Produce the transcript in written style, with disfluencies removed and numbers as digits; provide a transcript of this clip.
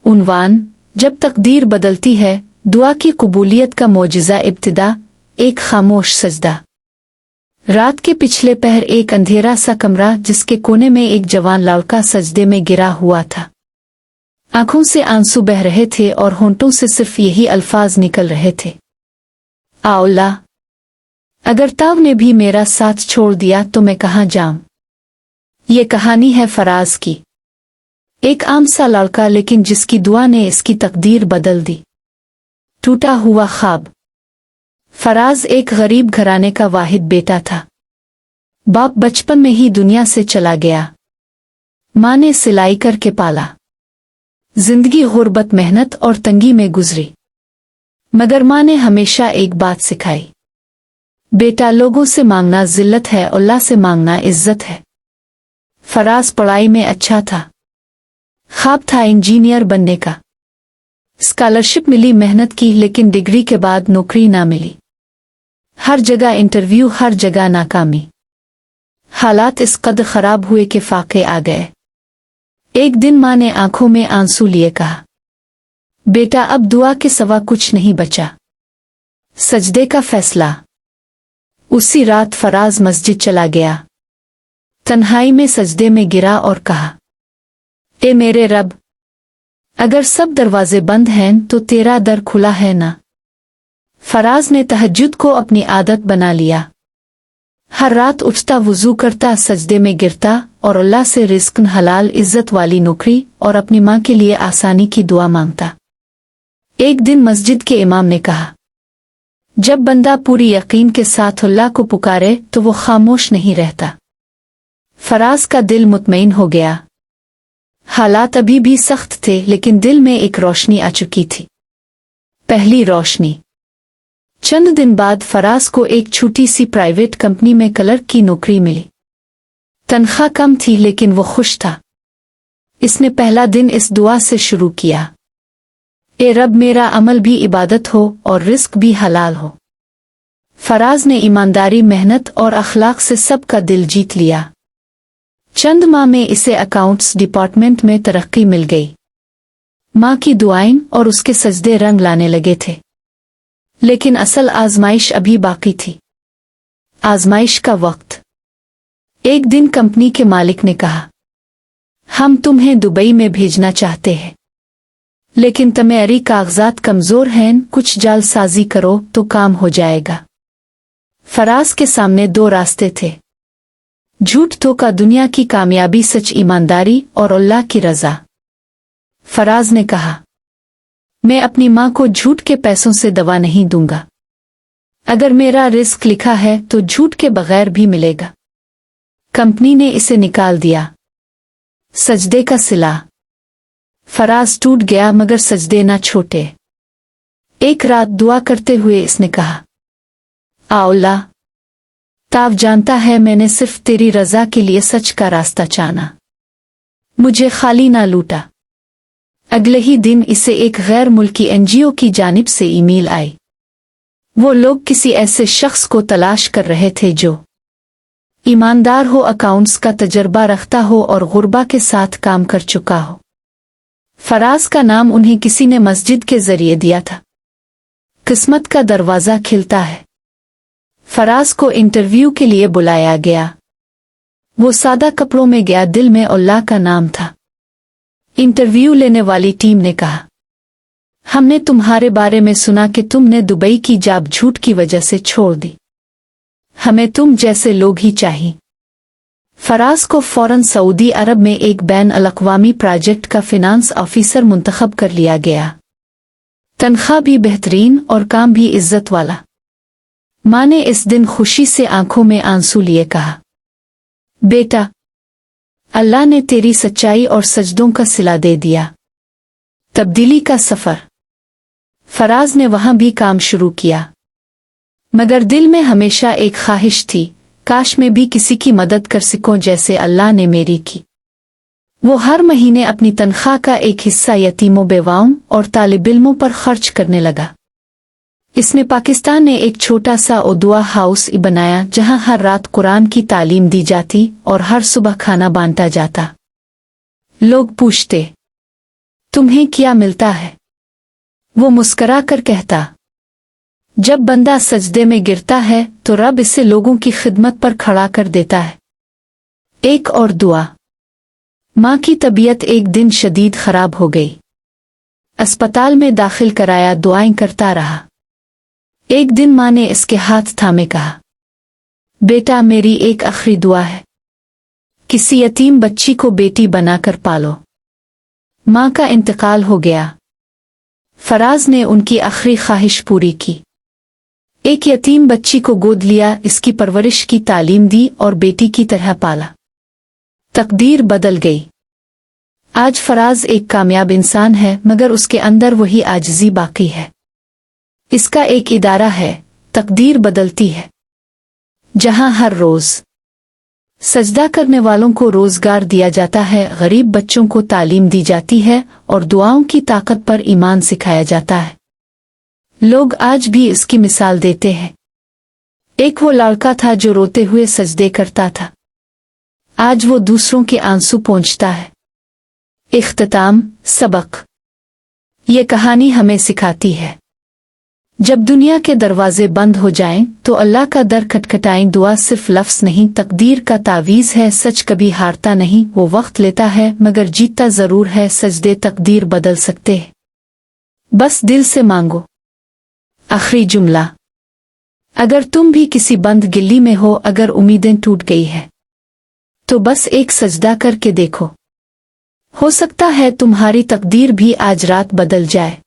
उन्वान, जब तकदीर बदलती है, दुआ की कबूलियत का मौजिज़ा इब्तिदा, एक खामोश सजदा। रात के पिछले पहर एक अंधेरा सा कमरा जिसके कोने में एक जवान लड़का सजदे में गिरा हुआ था। आंखों से आंसू बह रहे थे और होंठों से सिर्फ यही अल्फाज निकल रहे थे, आउला, अगर ताव ने भी मेरा साथ छोड़ दिया तो मैं कहाँ जाऊं। ये कहानी है फराज की, एक आम सा लड़का लेकिन जिसकी दुआ ने इसकी तकदीर बदल दी। टूटा हुआ ख्वाब। फराज एक गरीब घराने का वाहिद बेटा था। बाप बचपन में ही दुनिया से चला गया। माँ ने सिलाई करके पाला। जिंदगी गुर्बत, मेहनत और तंगी में गुजरी, मगर माँ ने हमेशा एक बात सिखाई, बेटा, लोगों से मांगना जिल्लत है, अल्लाह से मांगना इज्जत है। फराज पढ़ाई में अच्छा था। ख्वाब था इंजीनियर बनने का। स्कॉलरशिप मिली, मेहनत की, लेकिन डिग्री के बाद नौकरी ना मिली। हर जगह इंटरव्यू, हर जगह नाकामी। हालात इस कदर खराब हुए कि फाके आ गए। एक दिन माँ ने आंखों में आंसू लिए कहा, बेटा, अब दुआ के सिवा कुछ नहीं बचा। सजदे का फैसला। उसी रात फराज मस्जिद चला गया। तन्हाई में सजदे में गिरा और कहा, ए मेरे रब, अगर सब दरवाजे बंद हैं तो तेरा दर खुला है ना। फराज ने तहज्जुद को अपनी आदत बना लिया। हर रात उठता, वुजू करता, सजदे में गिरता और अल्लाह से रिस्क, हलाल, इज्जत वाली नौकरी और अपनी माँ के लिए आसानी की दुआ मांगता। एक दिन मस्जिद के इमाम ने कहा, जब बंदा पूरी यकीन के साथ अल्लाह को पुकारे तो वो खामोश नहीं रहता। फराज का दिल मुतमईन हो गया। हालात अभी भी सख्त थे, लेकिन दिल में एक रोशनी आ चुकी थी। पहली रोशनी। चंद दिन बाद फराज को एक छोटी सी प्राइवेट कंपनी में क्लर्क की नौकरी मिली। तनख्वाह कम थी लेकिन वो खुश था। इसने पहला दिन इस दुआ से शुरू किया, ए रब, मेरा अमल भी इबादत हो और रिस्क भी हलाल हो। फराज ने ईमानदारी, मेहनत और अखलाक से सबका दिल जीत लिया। चंद माह में इसे अकाउंट्स डिपार्टमेंट में तरक्की मिल गई। माँ की दुआएं और उसके सजदे रंग लाने लगे थे। लेकिन असल आजमाइश अभी बाकी थी। आजमाइश का वक्त। एक दिन कंपनी के मालिक ने कहा, हम तुम्हें दुबई में भेजना चाहते हैं, लेकिन तुम्हारी कागजात कमजोर हैं, कुछ जालसाजी करो तो काम हो जाएगा। फराज के सामने दो रास्ते थे, झूठ धोखा, दुनिया की कामयाबी, सच ईमानदारी और अल्लाह की रजा। फराज ने कहा, मैं अपनी माँ को झूठ के पैसों से दवा नहीं दूंगा। अगर मेरा रिस्क लिखा है तो झूठ के बगैर भी मिलेगा। कंपनी ने इसे निकाल दिया। सजदे का सिला। फराज टूट गया मगर सजदे ना छोटे। एक रात दुआ करते हुए इसने कहा, आउला, ताव जानता है मैंने सिर्फ तेरी रजा के लिए सच का रास्ता चाना, मुझे खाली ना लूटा। अगले ही दिन इसे एक गैर मुल्की एनजीओ की जानिब से ईमेल आई। वो लोग किसी ऐसे शख्स को तलाश कर रहे थे जो ईमानदार हो, अकाउंट्स का तजर्बा रखता हो और गुरबा के साथ काम कर चुका हो। फराज का नाम उन्हें किसी ने मस्जिद के जरिए दिया था। किस्मत का दरवाजा खिलता है। फराज को इंटरव्यू के लिए बुलाया गया। वो सादा कपड़ों में गया, दिल में अल्लाह का नाम था। इंटरव्यू लेने वाली टीम ने कहा, हमने तुम्हारे बारे में सुना कि तुमने दुबई की जॉब झूठ की वजह से छोड़ दी। हमें तुम जैसे लोग ही चाहिए। फराज को फौरन सऊदी अरब में एक बैन अल-अक़वामी प्रोजेक्ट का फिनांस ऑफिसर मुंतखब कर लिया गया। तनख्वाह भी बेहतरीन और काम भी इज्जत वाला। माँ ने इस दिन खुशी से आंखों में आंसू लिए कहा, बेटा, अल्लाह ने तेरी सच्चाई और सजदों का सिला दे दिया। तब्दीली का सफर। फराज ने वहां भी काम शुरू किया, मगर दिल में हमेशा एक ख्वाहिश थी, काश मैं भी किसी की मदद कर सकूं जैसे अल्लाह ने मेरी की। वो हर महीने अपनी तनख्वाह का एक हिस्सा यतीमों, बेवाओं और तालिब इल्मों पर खर्च करने लगा। इसने पाकिस्तान में एक छोटा सा दुआ हाउस बनाया जहां हर रात कुरान की तालीम दी जाती और हर सुबह खाना बांटा जाता। लोग पूछते, तुम्हें क्या मिलता है? वो मुस्करा कर कहता। जब बंदा सजदे में गिरता है तो रब इसे लोगों की खिदमत पर खड़ा कर देता है। एक और दुआ। माँ की तबीयत एक दिन शदीद खराब हो गई। अस्पताल में दाखिल कराया, दुआएं करता रहा। एक दिन माँ ने इसके हाथ थामे कहा, बेटा मेरी एक आखिरी दुआ है, किसी यतीम बच्ची को बेटी बनाकर पालो। माँ का इंतकाल हो गया। फराज ने उनकी आखिरी ख्वाहिश पूरी की। एक यतीम बच्ची को गोद लिया, इसकी परवरिश की तालीम दी और बेटी की तरह पाला। तकदीर बदल गई। आज फराज एक कामयाब इंसान है, मगर उसके अंदर वही आजिज़ी बाकी है। इसका एक इदारा है, तकदीर बदलती है, जहां हर रोज सजदा करने वालों को रोजगार दिया जाता है, गरीब बच्चों को तालीम दी जाती है और दुआओं की ताकत पर ईमान सिखाया जाता है। लोग आज भी इसकी मिसाल देते हैं। एक वो लड़का था जो रोते हुए सजदे करता था, आज वो दूसरों के आंसू पोंछता है। इख्तिताम सबक। ये कहानी हमें सिखाती है, जब दुनिया के दरवाजे बंद हो जाएं तो अल्लाह का दर खटखटाएं। दुआ सिर्फ लफ्ज़ नहीं, तकदीर का तावीज़ है। सच कभी हारता नहीं, वो वक्त लेता है मगर जीतता ज़रूर है। सजदे तकदीर बदल सकते हैं, बस दिल से मांगो। आखिरी जुमला। अगर तुम भी किसी बंद गिल्ली में हो, अगर उम्मीदें टूट गई है, तो बस एक सजदा करके देखो, हो सकता है तुम्हारी तकदीर भी आज रात बदल जाए।